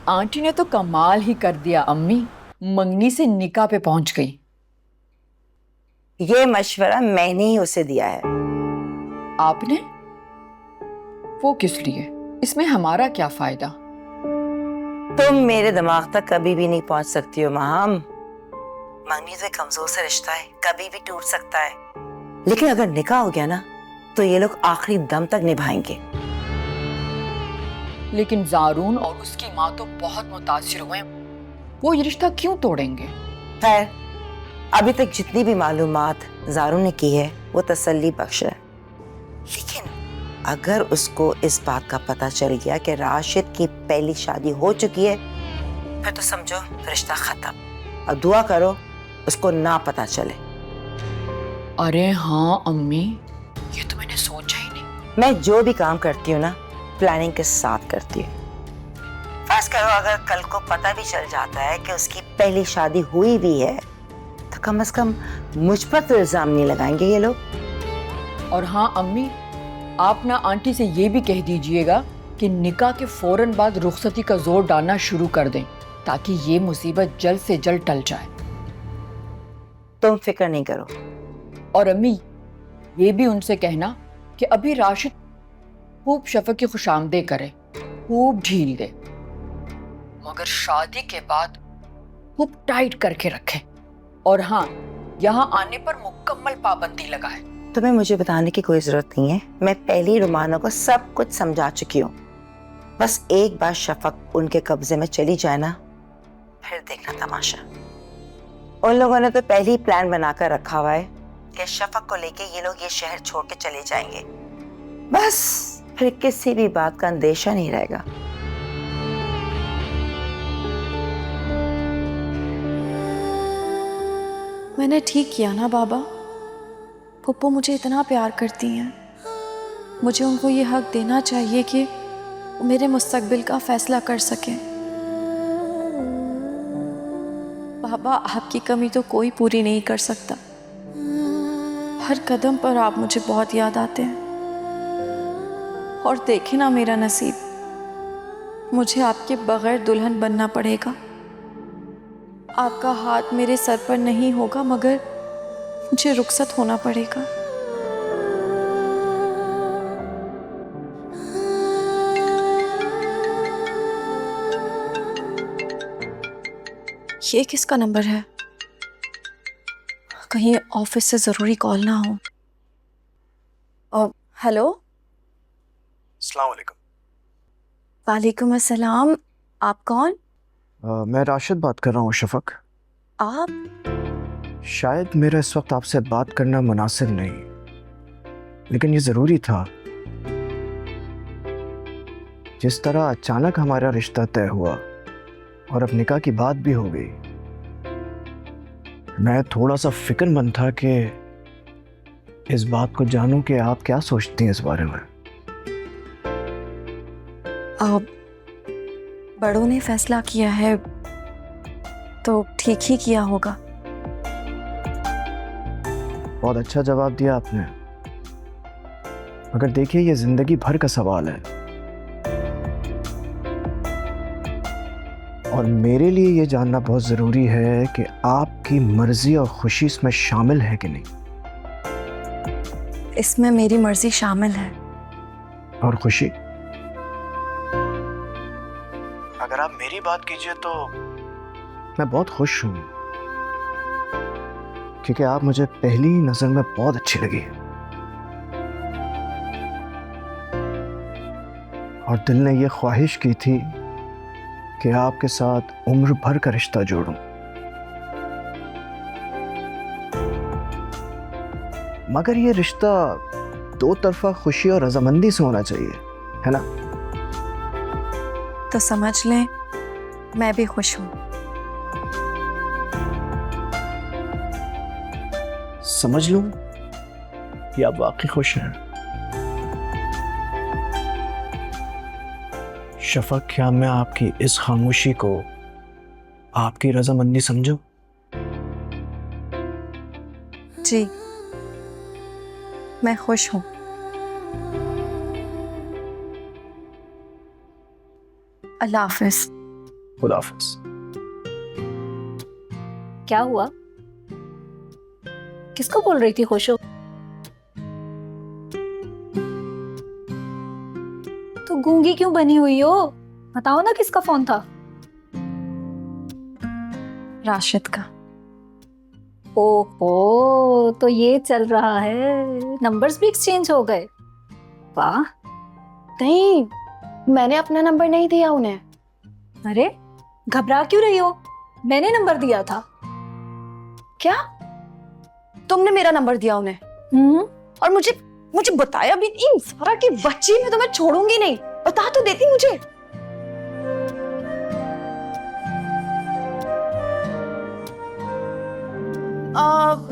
Aunty ने तो कमाल ही कर दिया अम्मी, मंगनी से निकाह पे पहुंच गई। ये मशवरा मैंने ही उसे दिया है। आपने? वो किस लिए? इसमें हमारा क्या फायदा? तुम मेरे दिमाग तक कभी भी नहीं पहुंच सकती हो माहम। मंगनी तो एक कमजोर सा रिश्ता है, कभी भी टूट सकता है। लेकिन अगर निकाह हो गया ना तो ये लोग आखिरी दम तक निभाएंगे। लेकिन जारून और उसकी माँ तो बहुत मुतासिर हुए, वो ये रिश्ता क्यों तोड़ेंगे? खैर, अभी तक जितनी भी मालूमात जारून ने की है वो तसल्ली बख्श है। लेकिन अगर उसको इस बात का पता चल गया कि राशिद की पहली शादी हो चुकी है, फिर तो समझो रिश्ता खत्म। और दुआ करो उसको ना पता चले। अरे हाँ अम्मी, ये तो मैंने सोचा ही नहीं। मैं जो भी काम करती हूँ ना, प्लानिंग के साथ करती हूँ। फर्ज करो अगर कल को पता भी चल जाता है कि उसकी पहली शादी हुई भी है, तो कम से कम मुझ पर तो इल्जाम नहीं लगाएंगे ये लोग। और हाँ अम्मी, आप ना आंटी से ये भी कह दीजिएगा कि निकाह के फौरन बाद रुखसती का जोर डालना शुरू कर दें, ताकि ये मुसीबत जल्द से जल्द टल जाए। तुम फिक्र नहीं करो। और अम्मी, ये भी उनसे कहना कि अभी राशिद खूब शफक की खुशामदीद करे, खूब ढील दे, मगर शादी के बाद खूब टाइट करके रखे। और हाँ, यहाँ आने पर मुकम्मल पाबंदी लगाए। तुम्हें मुझे बताने की कोई जरूरत नहीं है, मैं पहली रुमाना को सब कुछ समझा चुकी हूँ। बस एक बार शफक उनके कब्जे में चली जाए ना, फिर देखना तमाशा। उन लोगों ने तो पहले ही प्लान बनाकर रखा हुआ है कि शफक को लेके ये लोग ये शहर छोड़ के चले जाएंगे। बस फिर किसी भी बात का अंदेशा नहीं रहेगा। मैंने ठीक किया ना बाबा? पप्पू मुझे इतना प्यार करती हैं, मुझे उनको ये हक देना चाहिए कि वो मेरे मुस्तकबिल का फैसला कर सकें। बाबा, आपकी कमी तो कोई पूरी नहीं कर सकता। हर कदम पर आप मुझे बहुत याद आते हैं। और देखें ना मेरा नसीब, मुझे आपके बगैर दुल्हन बनना पड़ेगा। आपका हाथ मेरे सर पर नहीं होगा, मगर मुझे रुखसत होना पड़ेगा। ये किसका नंबर है? कहीं ऑफिस से जरूरी कॉल ना हो। हेलो। अस्सलाम वालेकुम। वालेकुम अस्सलाम। आप कौन? मैं राशिद बात कर रहा हूँ शफक। आप? शायद मेरा इस वक्त आपसे बात करना मुनासिब नहीं, लेकिन ये ज़रूरी था। जिस तरह अचानक हमारा रिश्ता तय हुआ और अब निकाह की बात भी हो गई, मैं थोड़ा सा फिक्रमंद था कि इस बात को जानूं कि आप क्या सोचती हैं इस बारे में। बड़ों ने फैसला किया है तो ठीक ही किया होगा। बहुत अच्छा जवाब दिया आपने, मगर देखिए ये ज़िंदगी भर का सवाल है और मेरे लिए ये जानना बहुत ज़रूरी है कि आपकी मर्ज़ी और खुशी इसमें शामिल है कि नहीं। इसमें मेरी मर्जी शामिल है। और खुशी? अगर आप मेरी बात कीजिए तो मैं बहुत खुश हूं, क्योंकि आप मुझे पहली नजर में बहुत अच्छी लगी और दिल ने यह ख्वाहिश की थी कि आपके साथ उम्र भर का रिश्ता जोड़ूं। मगर यह रिश्ता दो तरफा खुशी और रजामंदी से होना चाहिए, है ना? तो समझ लें मैं भी खुश हूं। समझ लूं कि आप वाकई खुश हैं? शफक, क्या मैं आपकी इस खामोशी को आपकी रजामंदी समझूं? जी, मैं खुश हूं। अल्लाह हाफिज। खुदा हाफिज। क्या हुआ? किसको बोल रही थी खुशो? तो गूंगी क्यों बनी हुई हो? बताओ ना किसका फोन था? राशिद का। ओहो, तो ये चल रहा है, नंबर्स भी एक्सचेंज हो गए। वाह। नहीं, मैंने अपना नंबर नहीं दिया उन्हें। अरे घबरा क्यों रही हो? मैंने नंबर दिया था। क्या? तुमने मेरा नंबर दिया उन्हें? और मुझे मुझे बताया भी नहीं? सारा की बच्ची, मैं तुम्हें छोड़ूंगी नहीं। बता तो देती मुझे।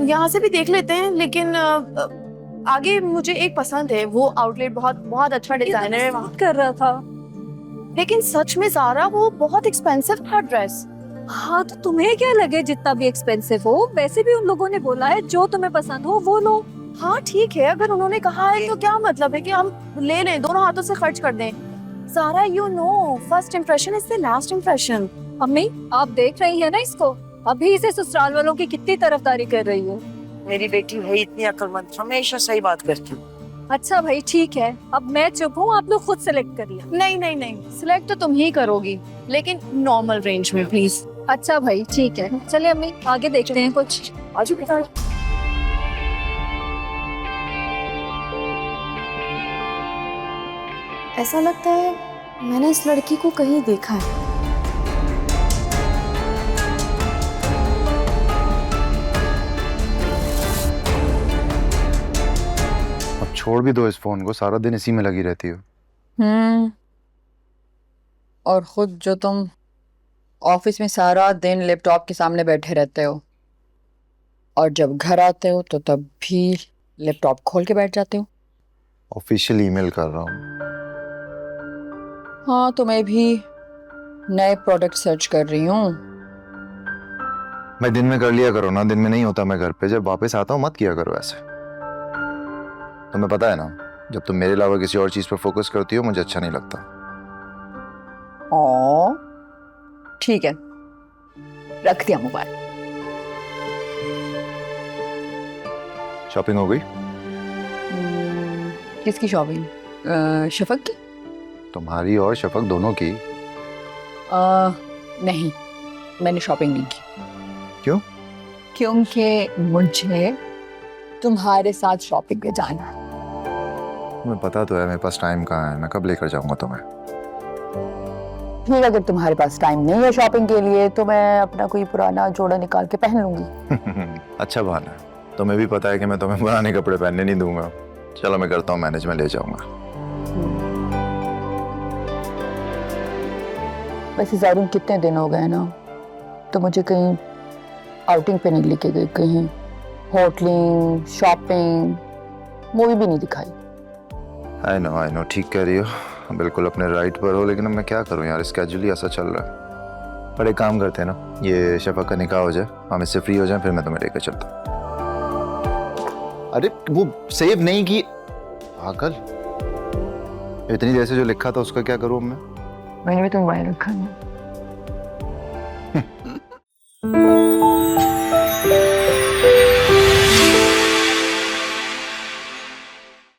यहाँ से भी देख लेते हैं, लेकिन आगे मुझे एक पसंद है, वो आउटलेट बहुत बहुत अच्छा डिजाइनर है वहाँ। कर रहा था। लेकिन सच में ज़ारा, वो बहुत एक्सपेंसिव था ड्रेस। हाँ तो तुम्हें क्या लगे, जितना भी एक्सपेंसिव हो, वैसे भी उन लोगों ने बोला है जो तुम्हें पसंद हो वो लो। हाँ ठीक है, अगर उन्होंने कहा है तो क्या मतलब है कि हम ले लें, दोनों हाथों से खर्च कर दें। Zara, you know, first impression is the last impression. अम्मी आप देख रही है ना इसको, अभी इसे ससुराल वालों की कितनी तरफदारी कर रही है। मेरी बेटी है इतनी अक्लमंद, हमेशा सही बात करती हूँ। अच्छा भाई ठीक है, अब मैं चुप हूँ, आप लोग खुद सेलेक्ट करिए। नहीं नहीं नहीं, सिलेक्ट तो तुम ही करोगी, लेकिन नॉर्मल रेंज में प्लीज। अच्छा भाई ठीक है, चलिए अम्मी आगे देखते हैं कुछ। ऐसा लगता है मैंने इस लड़की को कहीं देखा है। अब छोड़ भी दो इस फोन को, सारा दिन इसी में लगी रहती हो। और खुद जो तुम ऑफिस में सारा दिन लैपटॉप के सामने बैठे रहते हो, और जब घर आते हो तो तब भी लैपटॉप खोल के बैठ जाते हो। ऑफिशियल ईमेल कर रहा हूँ। हाँ तो मैं भी नए प्रोडक्ट सर्च कर रही हूँ। मैं दिन में कर लिया करो ना, दिन में नहीं होता मैं घर पे, जब वापस आता हूँ मत किया करो ऐसे। तुम्हें पता है ना, जब तुम मेरे अलावा किसी और चीज पर फोकस करती हो मुझे अच्छा नहीं लगता। ओ ठीक है, रख दिया मोबाइल। शॉपिंग हो गई? किसकी शॉपिंग? शफक की? तुम्हारी और शफक दोनों की। नहीं, मैंने शॉपिंग नहीं की। क्यों? क्योंकि मुझे तुम्हारे साथ शॉपिंग पे जाना है। तुम्हें पता तो है मेरे पास टाइम कहाँ है, मैं कब लेकर जाऊंगा तुम्हें। ठीक, अगर तुम्हारे पास टाइम नहीं है शॉपिंग के लिए तो मैं अपना कोई पुराना जोड़ा निकाल के पहन लूंगी। अच्छा बहाना है, तुम्हें भी पता है कि मैं तुम्हें पुराने कपड़े पहनने नहीं दूंगा। चलो मैं करता हूँ मैनेज, में ले जाऊंगा। वैसे ज़ारून कितने दिन हो गए ना, तो मुझे कहीं आउटिंग पे नहीं लेके गई, कहीं होटलिंग, शॉपिंग, मूवी भी नहीं दिखाई। आई नो, ठीक कह रही हो, बिल्कुल अपने राइट पर हो, लेकिन अब मैं क्या करूं यार, स्केड्यूल ही ऐसा चल रहा है। पर एक काम करते हैं ना, ये शफक का निकाह हो जाए, हम इससे फ्री हो जाएं, फिर मैं तुम्हें लेकर चलता हूं। अरे वो सेव नहीं की पागल, इतनी देर से जो लिखा था उसका क्या करूं मैं? मैंने भी तो मोबाइल रखा है।